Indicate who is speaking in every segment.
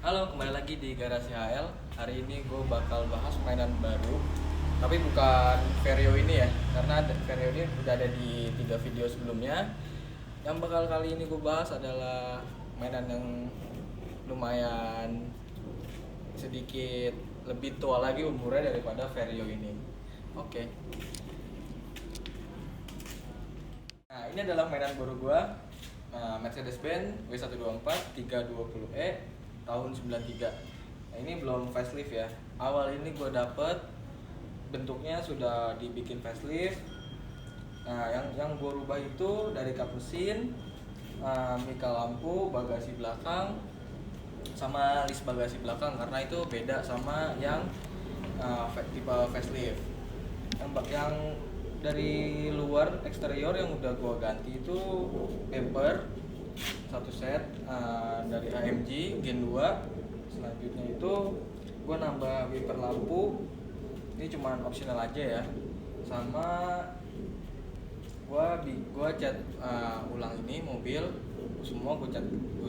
Speaker 1: Halo, kembali lagi di Garasi HL. Hari ini gue bakal bahas mainan baru, tapi bukan Vario ini ya, karena Vario ini udah ada di 3 video sebelumnya. Yang bakal kali ini gue bahas adalah mainan yang lumayan sedikit lebih tua lagi umurnya daripada Vario ini. Oke. Nah, ini adalah mainan baru gue, Mercedes-Benz W124 320e tahun 93. Nah, ini belum facelift ya. Awal ini gue dapet bentuknya sudah dibikin facelift. Nah, yang gue rubah itu dari kap mesin, mika lampu, bagasi belakang, sama list bagasi belakang, karena itu beda sama yang tipe facelift. Yang dari luar eksterior yang udah gue ganti itu bumper satu set dari AMG Gen 2. Selanjutnya itu gue nambah wiper lampu, ini cuman optional aja ya. Sama gue cat ulang ini mobil semua, gue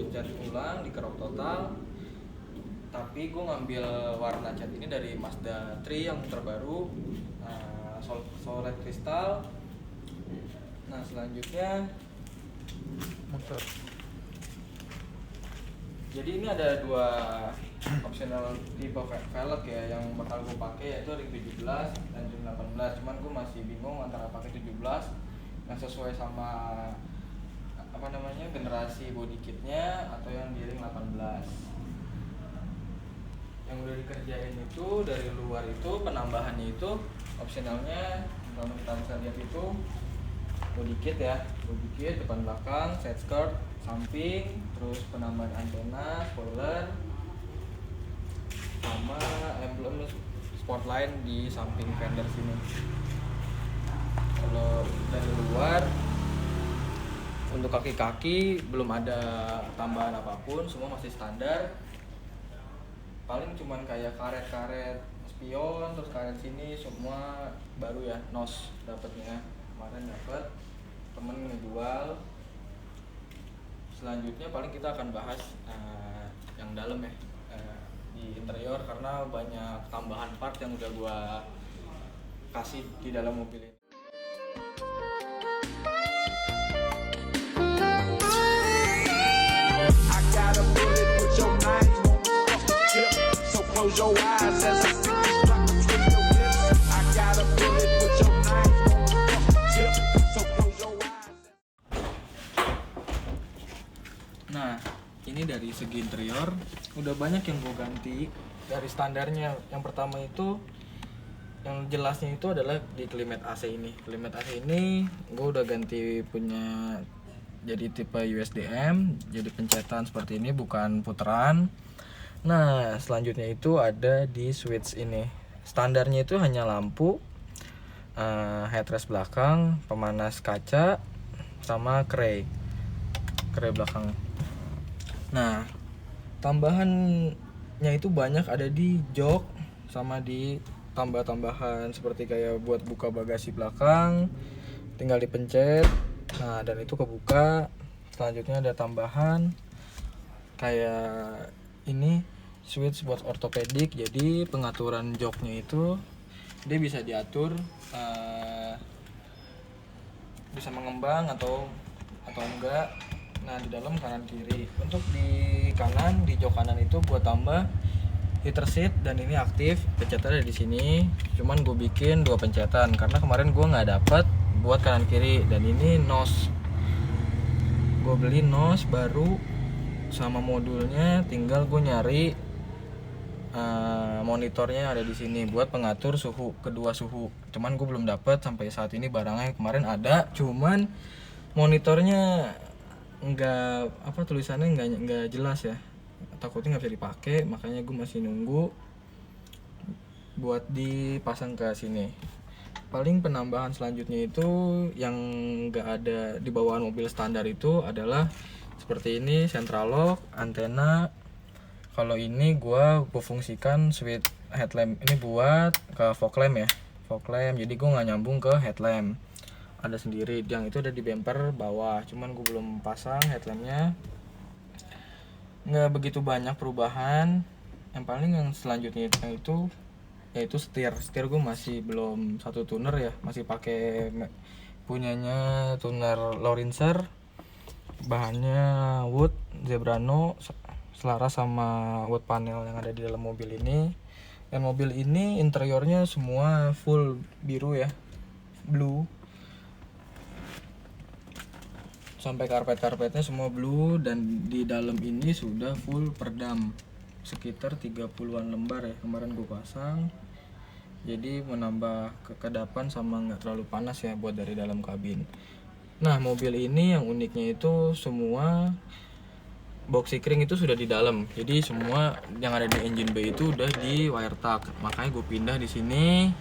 Speaker 1: cat ulang di kerok total. Tapi gue ngambil warna cat ini dari Mazda 3 yang terbaru, solid kristal. Nah, selanjutnya motor. Jadi ini ada 2 optional tipe velg ya yang bakal gue pakai, yaitu ring 17 dan ring 18. Cuman gue masih bingung antara pakai 17 yang sesuai sama generasi body kitnya atau yang di ring 18. Yang udah dikerjain itu dari luar itu penambahannya itu optionalnya, kalau kita bisa lihat itu body kit ya, body kit depan belakang, side skirt, samping, terus penambahan antena, spoiler, sama emblem spotlight di samping fender sini. Kalau dari luar untuk kaki-kaki belum ada tambahan apapun, semua masih standar. Paling cuman kayak karet-karet spion, terus karet sini semua baru ya, nos dapetnya. Kemarin dapet, temen ngejual. Selanjutnya paling kita akan bahas yang dalam ya, di interior, karena banyak tambahan part yang udah gua kasih di dalam mobil ini. I got a bullet with your mind, tip, so close your eyes as I stick this rock between your lips. I got a bullet with your mind, tip, so close your eyes. Nah, ini dari segi interior udah banyak yang gue ganti dari standarnya. Yang pertama itu yang jelasnya itu adalah di klimet AC ini. Klimet AC ini gue udah ganti punya jadi tipe USDM, jadi pencetan seperti ini, bukan puteran. Nah, selanjutnya itu ada di switch ini. Standarnya itu hanya lampu, headrest belakang, pemanas kaca, sama kray belakang. Nah, tambahannya itu banyak, ada di jok sama di tambah-tambahan seperti kayak buat buka bagasi belakang, tinggal dipencet. Nah, dan itu kebuka. Selanjutnya ada tambahan kayak ini, switch buat ortopedik. Jadi pengaturan joknya itu dia bisa diatur, bisa mengembang atau enggak. Nah, di dalam kanan kiri. Untuk di kanan, di jok kanan itu gua tambah heater seat, dan ini aktif, pencetannya di sini. Cuman gue bikin 2 pencetan karena kemarin gue nggak dapet buat kanan kiri. Dan ini nos, gue beli nos baru sama modulnya, tinggal gue nyari monitornya ada di sini buat pengatur suhu, kedua suhu. Cuman gue belum dapet sampai saat ini. Barangnya kemarin ada, cuman monitornya nggak tulisannya nggak jelas ya, takutnya nggak bisa dipakai, makanya gue masih nunggu buat dipasang ke sini. Paling penambahan selanjutnya itu yang nggak ada di bawaan mobil standar itu adalah seperti ini, central lock, antena. Kalau ini gue fungsikan switch headlamp ini buat ke fog lamp ya, fog lamp. Jadi gue nggak nyambung ke headlamp, ada sendiri. Yang itu ada di bumper bawah, cuman gue belum pasang headlampnya. nggak begitu banyak perubahan. Yang paling yang selanjutnya itu yaitu setir gue masih belum satu tuner ya, masih pakai punyanya tuner Lorinser, bahannya wood Zebrano, selaras sama wood panel yang ada di dalam mobil ini. Dan mobil ini interiornya semua full biru ya, blue, sampai karpetnya semua blue. Dan di dalam ini sudah full perdam sekitar 30-an lembar ya, kemarin gue pasang. Jadi menambah kekedapan sama nggak terlalu panas ya buat dari dalam kabin. Nah, mobil ini yang uniknya itu semua box sikring itu sudah di dalam. Jadi semua yang ada di engine bay itu udah di wire tuck. Makanya gue pindah di sini.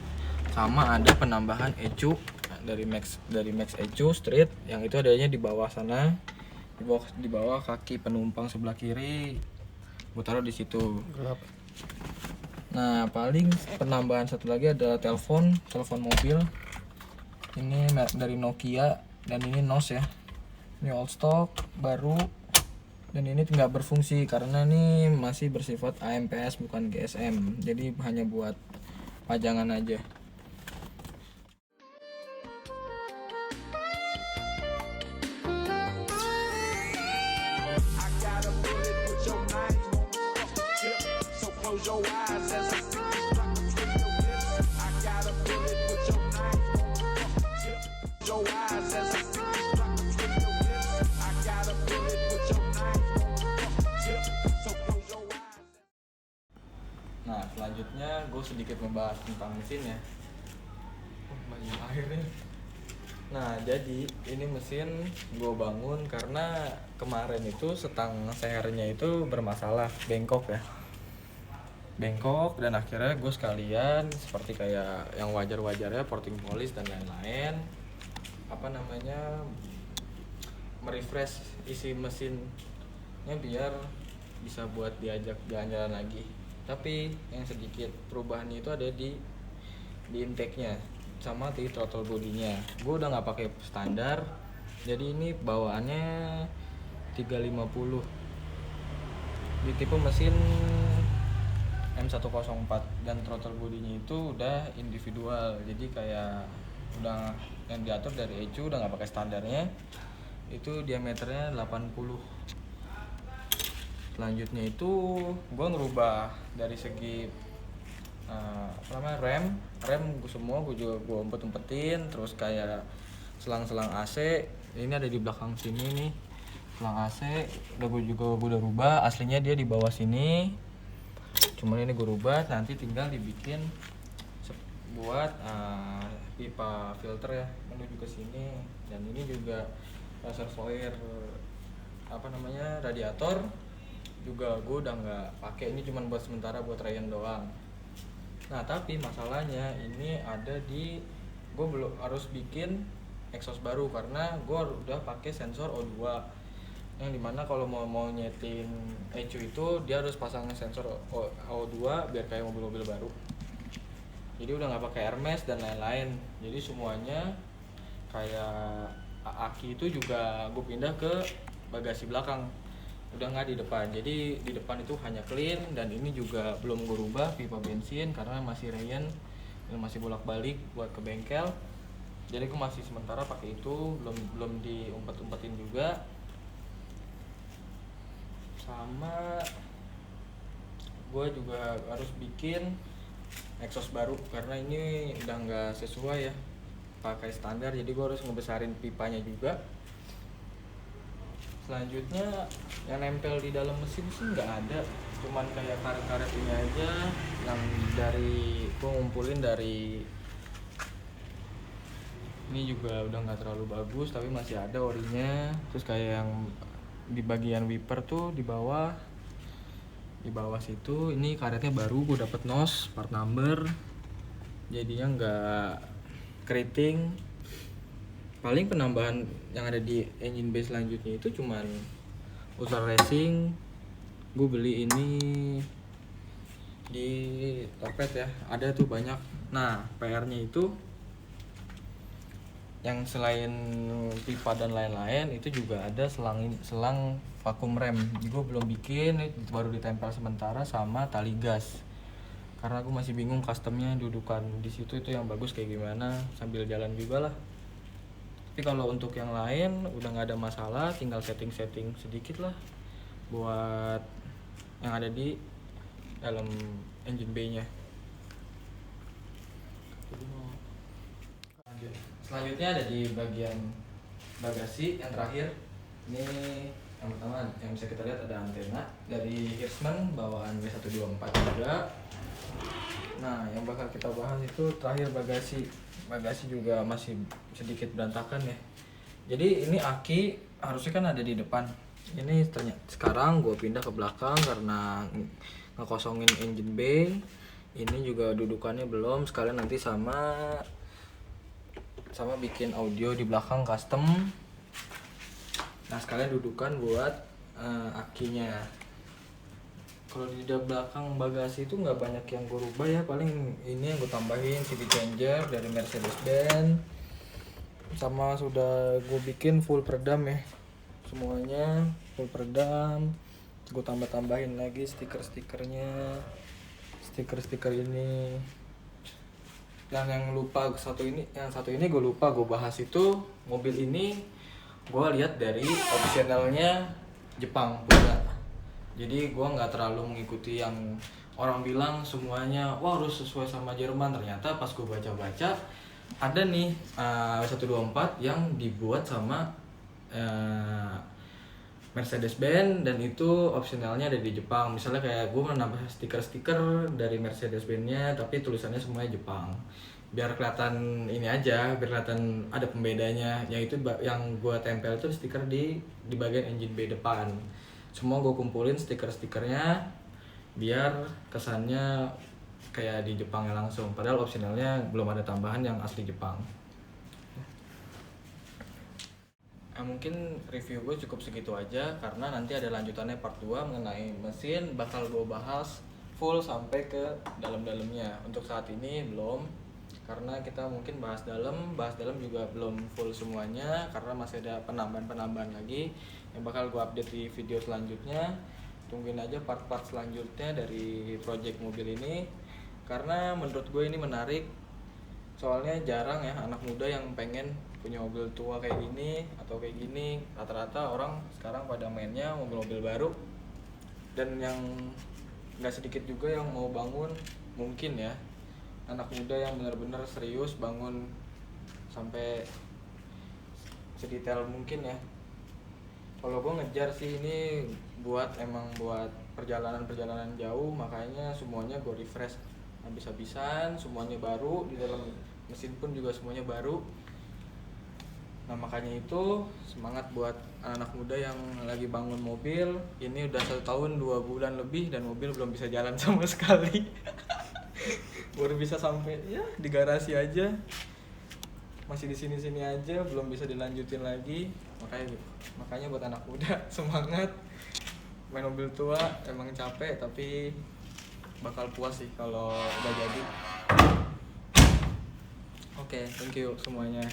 Speaker 1: Sama ada penambahan ECU dari Max ECU Street yang itu adanya di bawah sana. Di bawah kaki penumpang sebelah kiri. Gue taruh di situ. Nah, paling penambahan satu lagi adalah telepon mobil. Ini dari Nokia dan ini NOS ya. Ini old stock, baru. Dan ini nggak berfungsi karena ini masih bersifat AMPS bukan GSM. Jadi hanya buat pajangan aja. Nah, selanjutnya gue sedikit membahas tentang mesin ya. Banyak air nih. Nah, jadi ini mesin gue bangun karena kemarin itu setang sehernya itu bermasalah, bengkok ya. Bengkok, dan akhirnya gue sekalian seperti kayak yang wajar-wajarnya porting polish dan lain-lain, merefresh isi mesinnya biar bisa buat diajak jalan-jalan lagi. Tapi yang sedikit perubahannya itu ada di intake-nya sama di throttle bodinya. Gue udah nggak pakai standar, jadi ini bawaannya 350 di tipe mesin M104, dan throttle bodinya itu udah individual. Jadi kayak udah yang diatur dari ECU, udah nggak pakai standarnya. Itu diameternya 80. Selanjutnya itu gue ngerubah dari segi rem gue semua gue umpet-umpetin. Terus kayak selang-selang AC ini ada di belakang sini nih, selang AC gue udah rubah. Aslinya dia di bawah sini, cuman ini gue rubah. Nanti tinggal dibikin buat pipa filter ya menuju ke sini. Dan ini juga reservoir radiator juga gue udah nggak pakai, ini cuma buat sementara, buat Ryan doang. Nah, tapi masalahnya ini ada di gue belum harus bikin exhaust baru karena gue udah pakai sensor O2, yang dimana kalau mau nyeting ECU itu dia harus pasang sensor O2 biar kayak mobil-mobil baru. Jadi udah nggak pakai Hermes dan lain-lain. Jadi semuanya kayak aki itu juga gue pindah ke bagasi belakang, udah nggak di depan. Jadi di depan itu hanya clean, dan ini juga belum gue rubah pipa bensin karena masih Ryan dan masih bolak-balik buat ke bengkel. Jadi gue masih sementara pakai itu, belum diumpet-umpetin juga. Sama gue juga harus bikin exhaust baru karena ini udah nggak sesuai ya pakai standar. Jadi gue harus ngebesarin pipanya juga. Selanjutnya yang nempel di dalam mesin sih nggak ada, cuman kayak karet-karet ini aja yang dari gue ngumpulin dari ini, juga udah nggak terlalu bagus tapi masih ada orinya. Terus kayak yang di bagian wiper tuh di bawah situ, ini karetnya baru, gue dapet NOS part number, jadinya nggak keriting. Paling penambahan yang ada di engine bay selanjutnya itu cuman Ultra Racing. Gue beli ini di Tokped ya, ada tuh banyak. Nah, PR-nya itu yang selain pipa dan lain-lain itu juga ada selang vakum rem. Gue belum bikin, baru ditempel sementara sama tali gas. Karena aku masih bingung customnya dudukan di situ itu yang bagus kayak gimana, sambil jalan juga lah. Tapi kalau untuk yang lain udah nggak ada masalah, tinggal setting sedikit lah buat yang ada di dalam engine bay-nya. Selanjutnya ada di bagian bagasi yang terakhir. Ini yang pertama yang bisa kita lihat ada antena dari Hirschmann bawaan W124 juga. Nah, yang bakal kita bahas itu terakhir bagasi. Bagasi juga masih sedikit berantakan ya. Jadi ini aki harusnya kan ada di depan. Ini ternyata sekarang gue pindah ke belakang karena ngekosongin engine bay. Ini juga dudukannya belum, sekalian nanti sama bikin audio di belakang custom. Nah, sekalian dudukan buat akinya. Kalau di belakang bagasi itu nggak banyak yang gue rubah ya, paling ini yang gue tambahin CD changer dari Mercedes-Benz, sama sudah gue bikin full peredam ya, semuanya full peredam. Gue tambahin lagi stiker-stikernya, stiker ini. Dan yang satu ini gue lupa gue bahas itu, mobil ini gue lihat dari optionalnya Jepang juga. Jadi gue nggak terlalu mengikuti yang orang bilang semuanya wah harus sesuai sama Jerman. Ternyata pas gue baca-baca ada nih 124 yang dibuat sama Mercedes-Benz dan itu opsionalnya ada di Jepang. Misalnya kayak gue menambah stiker-stiker dari Mercedes-Benz-nya tapi tulisannya semuanya Jepang. Biar kelihatan ini aja, biar kelihatan ada pembedanya. Yang itu yang gue tempel itu stiker di bagian engine bay depan. Semua gue kumpulin stiker-stikernya biar kesannya kayak di Jepangnya langsung. Padahal opsionalnya belum ada tambahan yang asli Jepang. Mungkin review gue cukup segitu aja karena nanti ada lanjutannya part 2 mengenai mesin, bakal gue bahas full sampai ke dalam-dalamnya. Untuk saat ini belum, karena kita mungkin bahas dalam juga belum full semuanya karena masih ada penambahan lagi yang bakal gue update di video selanjutnya. Tungguin aja part-part selanjutnya dari project mobil ini karena menurut gue ini menarik, soalnya jarang ya anak muda yang pengen punya mobil tua kayak gini atau kayak gini. Rata-rata orang sekarang pada mainnya mobil-mobil baru, dan yang nggak sedikit juga yang mau bangun, mungkin ya anak muda yang benar-benar serius bangun sampai sedetail mungkin ya. Kalau gue ngejar sih ini buat perjalanan jauh, makanya semuanya gue refresh habis-habisan, semuanya baru, di dalam mesin pun juga semuanya baru. Nah makanya itu semangat buat anak muda yang lagi bangun mobil. Ini udah 1 tahun 2 bulan lebih dan mobil belum bisa jalan sama sekali. Baru bisa sampai ya di garasi aja, masih di sini aja, belum bisa dilanjutin lagi. Makanya buat anak muda semangat, main mobil tua emang capek tapi bakal puas sih kalau udah jadi. Oke, thank you semuanya.